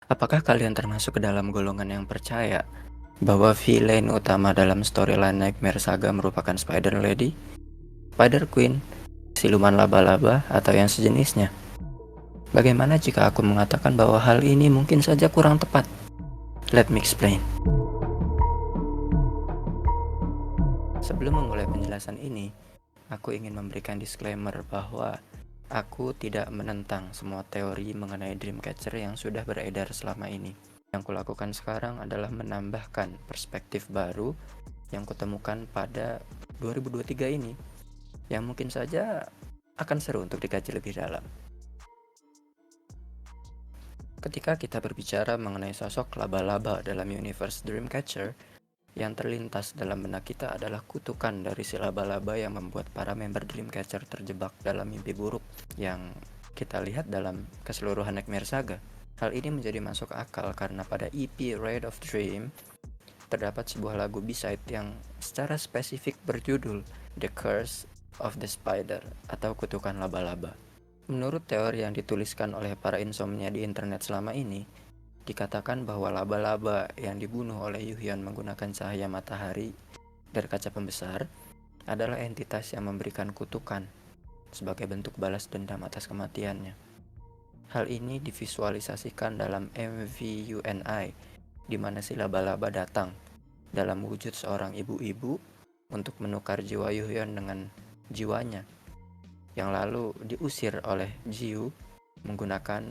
Apakah kalian termasuk ke dalam golongan yang percaya bahwa villain utama dalam storyline Nightmare Saga merupakan Spider Lady, Spider Queen, siluman laba-laba, atau yang sejenisnya? Bagaimana jika aku mengatakan bahwa hal ini mungkin saja kurang tepat? Let me explain. Sebelum memulai penjelasan ini, aku ingin memberikan disclaimer bahwa aku tidak menentang semua teori mengenai Dreamcatcher yang sudah beredar selama ini. Yang kulakukan sekarang adalah menambahkan perspektif baru yang kutemukan pada 2023 ini, yang mungkin saja akan seru untuk dikaji lebih dalam. Ketika kita berbicara mengenai sosok laba-laba dalam universe Dreamcatcher, yang terlintas dalam benak kita adalah kutukan dari si laba-laba yang membuat para member Dreamcatcher terjebak dalam mimpi buruk yang kita lihat dalam keseluruhan Nightmare Saga. Hal ini menjadi masuk akal karena pada EP Raid of Dream terdapat sebuah lagu B-side yang secara spesifik berjudul The Curse of the Spider atau kutukan laba-laba. Menurut teori yang dituliskan oleh para insomnia di internet selama ini, dikatakan bahwa laba-laba yang dibunuh oleh Yuhyun menggunakan cahaya matahari dari kaca pembesar adalah entitas yang memberikan kutukan sebagai bentuk balas dendam atas kematiannya. Hal ini divisualisasikan dalam MV UNI, di mana si laba-laba datang dalam wujud seorang ibu-ibu untuk menukar jiwa Yuhyun dengan jiwanya, yang lalu diusir oleh Jiu menggunakan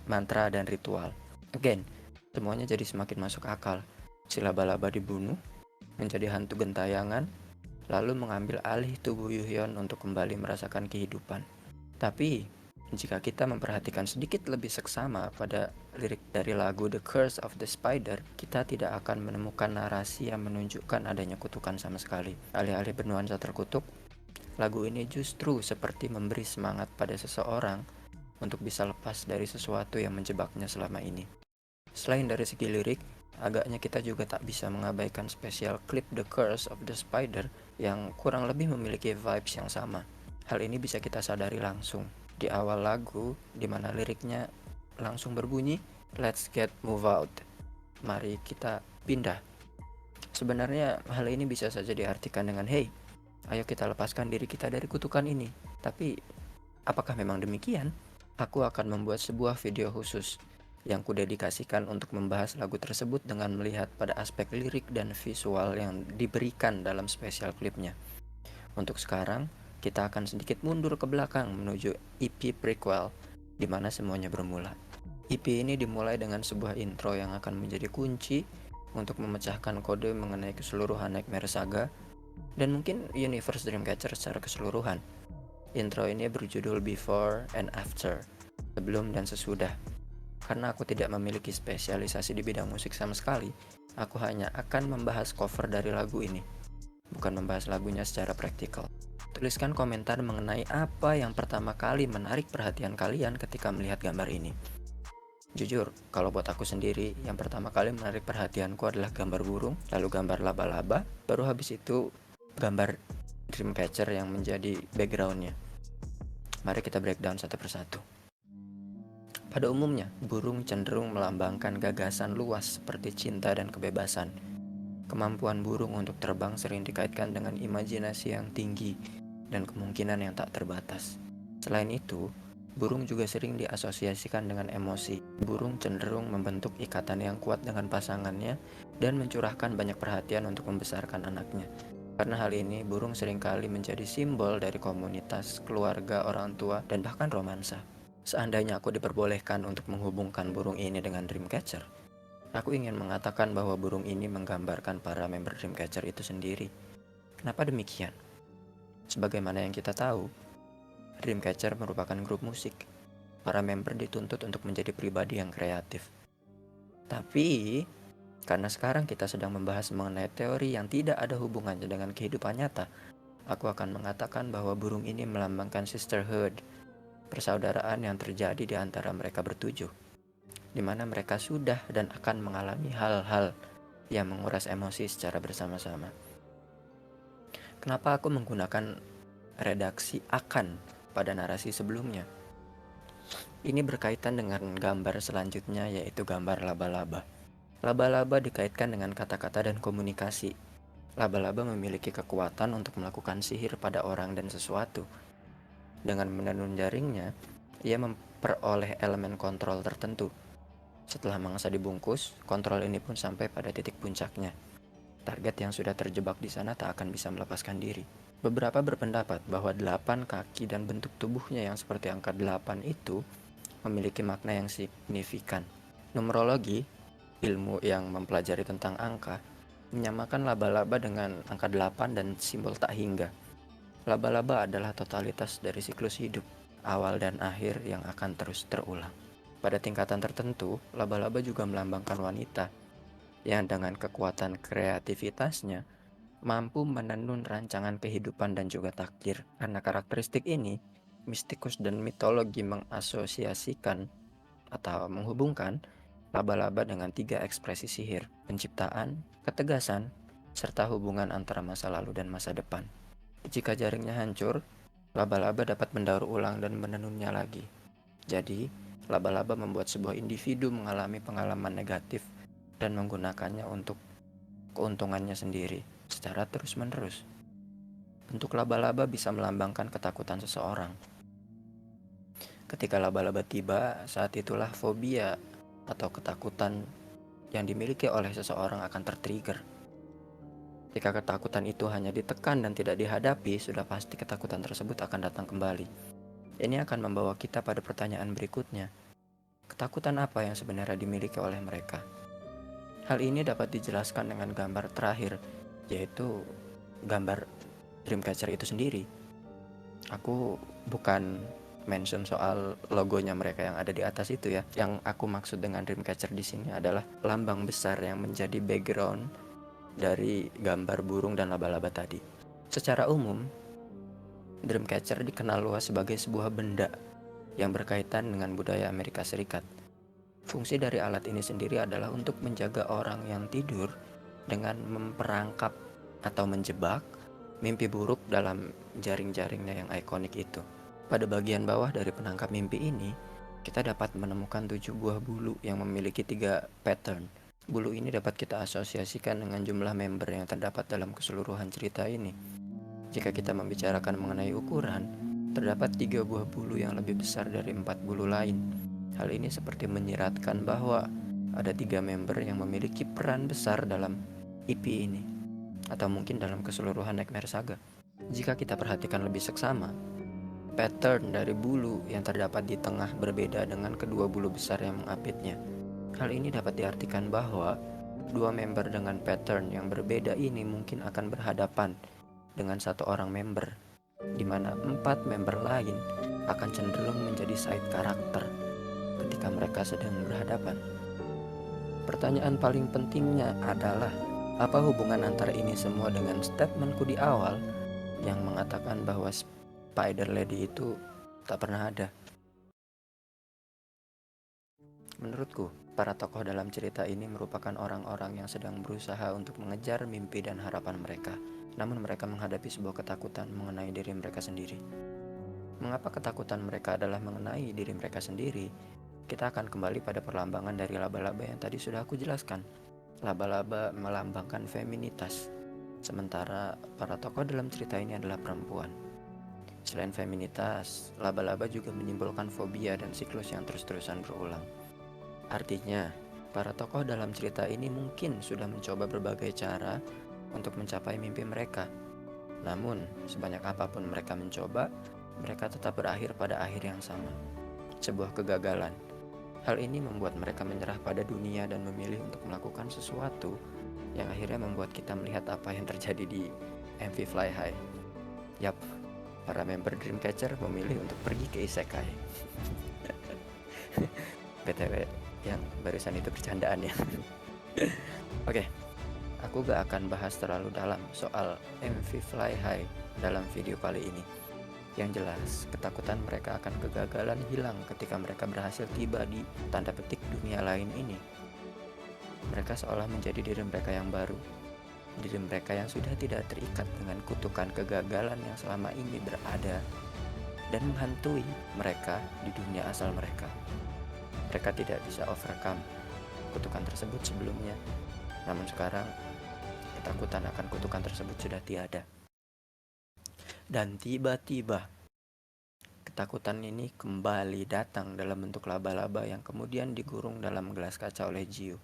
mantra dan ritual. Again, semuanya jadi semakin masuk akal. Si laba-laba dibunuh, menjadi hantu gentayangan, lalu mengambil alih tubuh Yuhyun untuk kembali merasakan kehidupan. Tapi, jika kita memperhatikan sedikit lebih seksama pada lirik dari lagu The Curse of the Spider, kita tidak akan menemukan narasi yang menunjukkan adanya kutukan sama sekali. Alih-alih bernuansa terkutuk, lagu ini justru seperti memberi semangat pada seseorang untuk bisa lepas dari sesuatu yang menjebaknya selama ini. Selain dari segi lirik, agaknya kita juga tak bisa mengabaikan spesial klip The Curse of the Spider yang kurang lebih memiliki vibes yang sama. Hal ini bisa kita sadari langsung di awal lagu, di mana liriknya langsung berbunyi, "Let's get move out." Mari kita pindah. Sebenarnya hal ini bisa saja diartikan dengan, "Hey, ayo kita lepaskan diri kita dari kutukan ini." Tapi, apakah memang demikian? Aku akan membuat sebuah video khusus yang kudedikasikan untuk membahas lagu tersebut dengan melihat pada aspek lirik dan visual yang diberikan dalam spesial klipnya. Untuk sekarang, kita akan sedikit mundur ke belakang menuju EP prequel, di mana semuanya bermula. EP ini dimulai dengan sebuah intro yang akan menjadi kunci untuk memecahkan kode mengenai keseluruhan Nightmare Saga dan mungkin universe Dreamcatcher secara keseluruhan. Intro ini berjudul Before and After, sebelum dan sesudah. Karena aku tidak memiliki spesialisasi di bidang musik sama sekali, aku hanya akan membahas cover dari lagu ini, bukan membahas lagunya secara praktikal. Tuliskan komentar mengenai apa yang pertama kali menarik perhatian kalian ketika melihat gambar ini. Jujur, kalau buat aku sendiri, yang pertama kali menarik perhatianku adalah gambar burung, lalu gambar laba-laba, baru habis itu gambar Dreamcatcher yang menjadi backgroundnya. Mari kita breakdown satu persatu. Pada umumnya, burung cenderung melambangkan gagasan luas seperti cinta dan kebebasan. Kemampuan burung untuk terbang sering dikaitkan dengan imajinasi yang tinggi dan kemungkinan yang tak terbatas. Selain itu, burung juga sering diasosiasikan dengan emosi. Burung cenderung membentuk ikatan yang kuat dengan pasangannya dan mencurahkan banyak perhatian untuk membesarkan anaknya. Karena hal ini, burung seringkali menjadi simbol dari komunitas, keluarga, orang tua, dan bahkan romansa. Seandainya aku diperbolehkan untuk menghubungkan burung ini dengan Dreamcatcher, aku ingin mengatakan bahwa burung ini menggambarkan para member Dreamcatcher itu sendiri. Kenapa demikian? Sebagaimana yang kita tahu, Dreamcatcher merupakan grup musik. Para member dituntut untuk menjadi pribadi yang kreatif. Tapi, karena sekarang kita sedang membahas mengenai teori yang tidak ada hubungannya dengan kehidupan nyata, aku akan mengatakan bahwa burung ini melambangkan sisterhood, persaudaraan yang terjadi di antara mereka bertujuh, di mana mereka sudah dan akan mengalami hal-hal yang menguras emosi secara bersama-sama. Kenapa aku menggunakan redaksi akan pada narasi sebelumnya? Ini berkaitan dengan gambar selanjutnya, yaitu gambar laba-laba. Laba-laba dikaitkan dengan kata-kata dan komunikasi. Laba-laba memiliki kekuatan untuk melakukan sihir pada orang dan sesuatu. Dengan menenun jaringnya, ia memperoleh elemen kontrol tertentu. Setelah mangsa dibungkus, kontrol ini pun sampai pada titik puncaknya. Target yang sudah terjebak di sana tak akan bisa melepaskan diri. Beberapa berpendapat bahwa 8 kaki dan bentuk tubuhnya yang seperti angka 8 itu memiliki makna yang signifikan. Numerologi, ilmu yang mempelajari tentang angka, menyamakan laba-laba dengan angka 8 dan simbol tak hingga. Laba-laba adalah totalitas dari siklus hidup, awal dan akhir yang akan terus terulang. Pada tingkatan tertentu, laba-laba juga melambangkan wanita yang dengan kekuatan kreativitasnya mampu menenun rancangan kehidupan dan juga takdir. Karena karakteristik ini, mistikus dan mitologi mengasosiasikan atau menghubungkan laba-laba dengan 3 ekspresi sihir: penciptaan, ketegasan, serta hubungan antara masa lalu dan masa depan. Jika jaringnya hancur, laba-laba dapat mendaur ulang dan menenunnya lagi. Jadi, laba-laba membuat sebuah individu mengalami pengalaman negatif dan menggunakannya untuk keuntungannya sendiri secara terus-menerus. Bentuk laba-laba bisa melambangkan ketakutan seseorang. Ketika laba-laba tiba, saat itulah fobia atau ketakutan yang dimiliki oleh seseorang akan tertrigger. Jika ketakutan itu hanya ditekan dan tidak dihadapi, sudah pasti ketakutan tersebut akan datang kembali. Ini akan membawa kita pada pertanyaan berikutnya. Ketakutan apa yang sebenarnya dimiliki oleh mereka? Hal ini dapat dijelaskan dengan gambar terakhir, yaitu gambar Dreamcatcher itu sendiri. Aku bukan mention soal logonya mereka yang ada di atas itu ya. Yang aku maksud dengan Dreamcatcher di sini adalah lambang besar yang menjadi background dari gambar burung dan laba-laba tadi. Secara umum, Dreamcatcher dikenal luas sebagai sebuah benda yang berkaitan dengan budaya Amerika Serikat. Fungsi dari alat ini sendiri adalah untuk menjaga orang yang tidur dengan memperangkap atau menjebak mimpi buruk dalam jaring-jaringnya yang ikonik itu. Pada bagian bawah dari penangkap mimpi ini, kita dapat menemukan 7 buah bulu yang memiliki 3 pattern. Bulu ini dapat kita asosiasikan dengan jumlah member yang terdapat dalam keseluruhan cerita ini. Jika kita membicarakan mengenai ukuran, terdapat 3 buah bulu yang lebih besar dari 4 bulu lain. Hal ini seperti menyiratkan bahwa ada 3 member yang memiliki peran besar dalam IP ini, atau mungkin dalam keseluruhan Nightmare Saga. Jika kita perhatikan lebih seksama, pattern dari bulu yang terdapat di tengah berbeda dengan kedua bulu besar yang mengapitnya. Hal ini dapat diartikan bahwa 2 member dengan pattern yang berbeda ini mungkin akan berhadapan dengan 1 orang member, di mana 4 member lain akan cenderung menjadi side karakter ketika mereka sedang berhadapan. Pertanyaan paling pentingnya adalah, apa hubungan antara ini semua dengan statementku di awal yang mengatakan bahwa Spider Lady itu tak pernah ada? Menurutku, para tokoh dalam cerita ini merupakan orang-orang yang sedang berusaha untuk mengejar mimpi dan harapan mereka. Namun mereka menghadapi sebuah ketakutan mengenai diri mereka sendiri. Mengapa ketakutan mereka adalah mengenai diri mereka sendiri? Kita akan kembali pada perlambangan dari laba-laba yang tadi sudah aku jelaskan. Laba-laba melambangkan feminitas, sementara para tokoh dalam cerita ini adalah perempuan. Selain feminitas, laba-laba juga menyimbolkan fobia dan siklus yang terus-terusan berulang. Artinya, para tokoh dalam cerita ini mungkin sudah mencoba berbagai cara untuk mencapai mimpi mereka. Namun, sebanyak apapun mereka mencoba, mereka tetap berakhir pada akhir yang sama, sebuah kegagalan. Hal ini membuat mereka menyerah pada dunia dan memilih untuk melakukan sesuatu yang akhirnya membuat kita melihat apa yang terjadi di MV Fly High. Yap, para member Dreamcatcher memilih untuk pergi ke Isekai. BTW, yang barusan itu bercandaan ya. Oke, aku gak akan bahas terlalu dalam soal MV Fly High dalam video kali ini. Yang jelas, ketakutan mereka akan kegagalan hilang ketika mereka berhasil tiba di tanda petik dunia lain ini. Mereka seolah menjadi diri mereka yang baru, diri mereka yang sudah tidak terikat dengan kutukan kegagalan yang selama ini berada dan menghantui mereka di dunia asal mereka. Mereka tidak bisa overcome kutukan tersebut sebelumnya, namun sekarang ketakutan akan kutukan tersebut sudah tiada. Dan tiba-tiba ketakutan ini kembali datang dalam bentuk laba-laba yang kemudian digurung dalam gelas kaca oleh Jiu.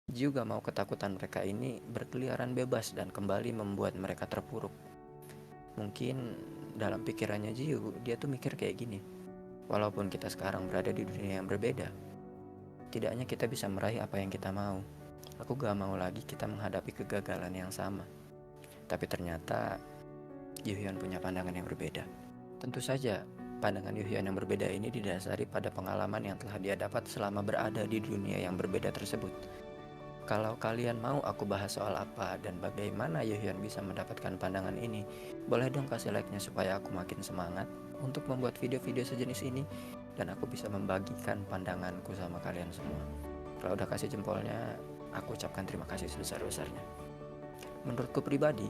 Jiu gak mau ketakutan mereka ini berkeliaran bebas dan kembali membuat mereka terpuruk. Mungkin dalam pikirannya Jiu, dia tuh mikir kayak gini. Walaupun kita sekarang berada di dunia yang berbeda, tidaknya kita bisa meraih apa yang kita mau. Aku gak mau lagi kita menghadapi kegagalan yang sama. Tapi ternyata Yuhyun punya pandangan yang berbeda. Tentu saja, pandangan Yuhyun yang berbeda ini didasari pada pengalaman yang telah dia dapat selama berada di dunia yang berbeda tersebut. Kalau kalian mau aku bahas soal apa dan bagaimana Yuhyun bisa mendapatkan pandangan ini, boleh dong kasih like-nya supaya aku makin semangat untuk membuat video-video sejenis ini dan aku bisa membagikan pandanganku sama kalian semua. Kalau udah kasih jempolnya, aku ucapkan terima kasih sebesar-besarnya. Menurutku pribadi,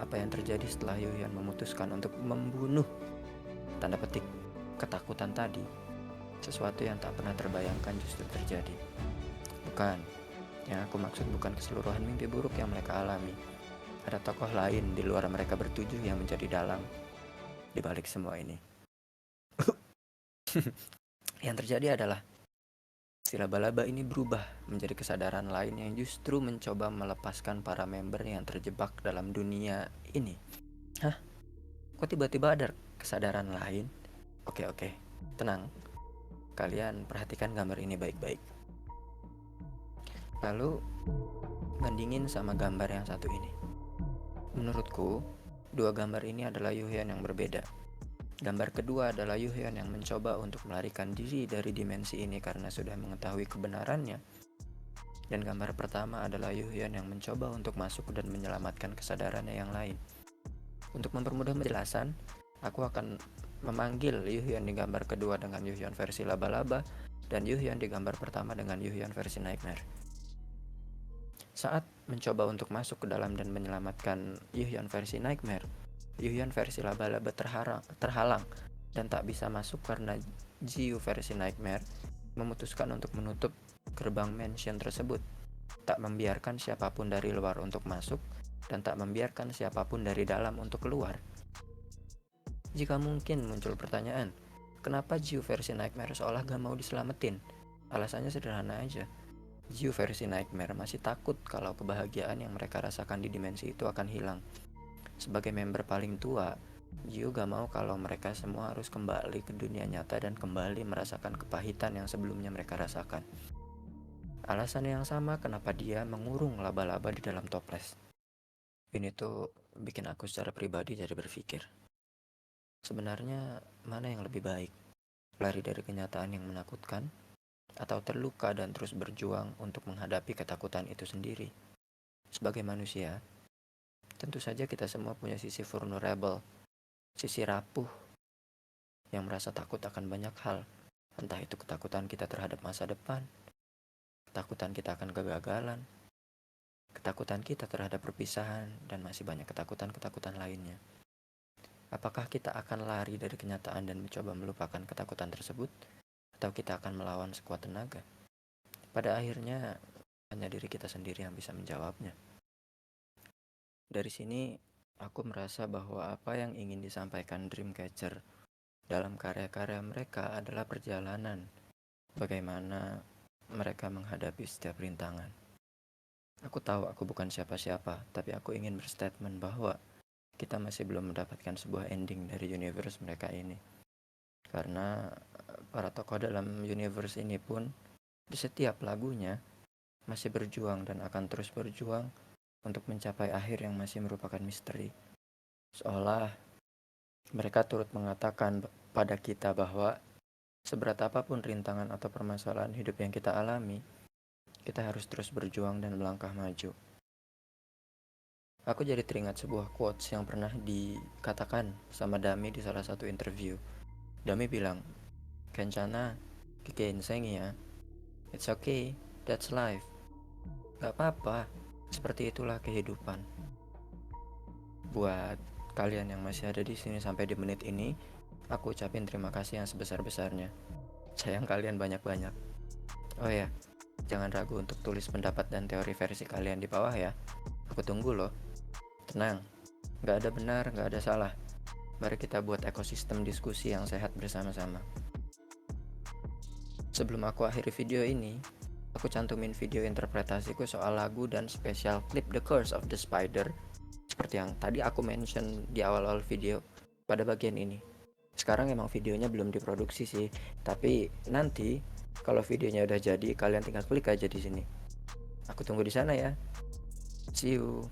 apa yang terjadi setelah Yuhyun memutuskan untuk membunuh tanda petik ketakutan tadi, sesuatu yang tak pernah terbayangkan justru terjadi. Bukan, yang aku maksud bukan keseluruhan mimpi buruk yang mereka alami. Ada tokoh lain di luar mereka bertujuh yang menjadi dalang di balik semua ini. Yang terjadi adalah si laba-laba ini berubah menjadi kesadaran lain yang justru mencoba melepaskan para member yang terjebak dalam dunia ini. Hah? Kok tiba-tiba ada kesadaran lain? Oke, tenang. Kalian perhatikan gambar ini baik-baik. Lalu bandingin sama gambar yang satu ini. Menurutku, dua gambar ini adalah Yuhyun yang berbeda. Gambar kedua adalah Yuhyun yang mencoba untuk melarikan diri dari dimensi ini karena sudah mengetahui kebenarannya. Dan gambar pertama adalah Yuhyun yang mencoba untuk masuk dan menyelamatkan kesadarannya yang lain. Untuk mempermudah penjelasan, aku akan memanggil Yuhyun di gambar kedua dengan Yuhyun versi laba-laba dan Yuhyun di gambar pertama dengan Yuhyun versi Nightmare. Saat mencoba untuk masuk ke dalam dan menyelamatkan Yuhyun versi Nightmare, Yuhyun versi laba-laba terhalang dan tak bisa masuk karena Jiu versi Nightmare memutuskan untuk menutup gerbang mansion tersebut, tak membiarkan siapapun dari luar untuk masuk dan tak membiarkan siapapun dari dalam untuk keluar. Jika mungkin muncul pertanyaan, kenapa Jiu versi Nightmare seolah gak mau diselamatin? Alasannya sederhana aja. Jiu versi Nightmare masih takut kalau kebahagiaan yang mereka rasakan di dimensi itu akan hilang. Sebagai member paling tua, Jiu gak mau kalau mereka semua harus kembali ke dunia nyata dan kembali merasakan kepahitan yang sebelumnya mereka rasakan. Alasan yang sama kenapa dia mengurung laba-laba di dalam toples. Ini tuh bikin aku secara pribadi jadi berpikir, sebenarnya mana yang lebih baik? Lari dari kenyataan yang menakutkan, atau terluka dan terus berjuang untuk menghadapi ketakutan itu sendiri? Sebagai manusia, tentu saja kita semua punya sisi vulnerable, sisi rapuh, yang merasa takut akan banyak hal. Entah itu ketakutan kita terhadap masa depan, ketakutan kita akan kegagalan, ketakutan kita terhadap perpisahan, dan masih banyak ketakutan-ketakutan lainnya. Apakah kita akan lari dari kenyataan dan mencoba melupakan ketakutan tersebut, atau kita akan melawan sekuat tenaga? Pada akhirnya, hanya diri kita sendiri yang bisa menjawabnya. Dari sini, aku merasa bahwa apa yang ingin disampaikan Dreamcatcher dalam karya-karya mereka adalah perjalanan bagaimana mereka menghadapi setiap rintangan. Aku tahu aku bukan siapa-siapa, tapi aku ingin berstatement bahwa kita masih belum mendapatkan sebuah ending dari universe mereka ini. Karena para tokoh dalam universe ini pun di setiap lagunya masih berjuang dan akan terus berjuang untuk mencapai akhir yang masih merupakan misteri. Seolah mereka turut mengatakan pada kita bahwa seberat apapun rintangan atau permasalahan hidup yang kita alami, kita harus terus berjuang dan melangkah maju. Aku jadi teringat sebuah quotes yang pernah dikatakan sama Dami di salah satu interview. Dami bilang, "Kencana, kikenseng ya. It's okay, that's life. Gak apa-apa, seperti itulah kehidupan." Buat kalian yang masih ada di sini sampai di menit ini, Aku ucapin terima kasih yang sebesar-besarnya. Sayang kalian banyak-banyak. Oh ya, jangan ragu untuk tulis pendapat dan teori versi kalian di bawah ya. Aku tunggu loh. Tenang, nggak ada benar, nggak ada salah. Mari kita buat ekosistem diskusi yang sehat bersama-sama. Sebelum aku akhiri video ini, aku cantumin video interpretasiku soal lagu dan spesial klip The Curse of the Spider, seperti yang tadi aku mention di awal-awal video pada bagian ini. Sekarang emang videonya belum diproduksi sih, tapi nanti kalau videonya udah jadi, kalian tinggal klik aja di sini. Aku tunggu di sana ya. See you.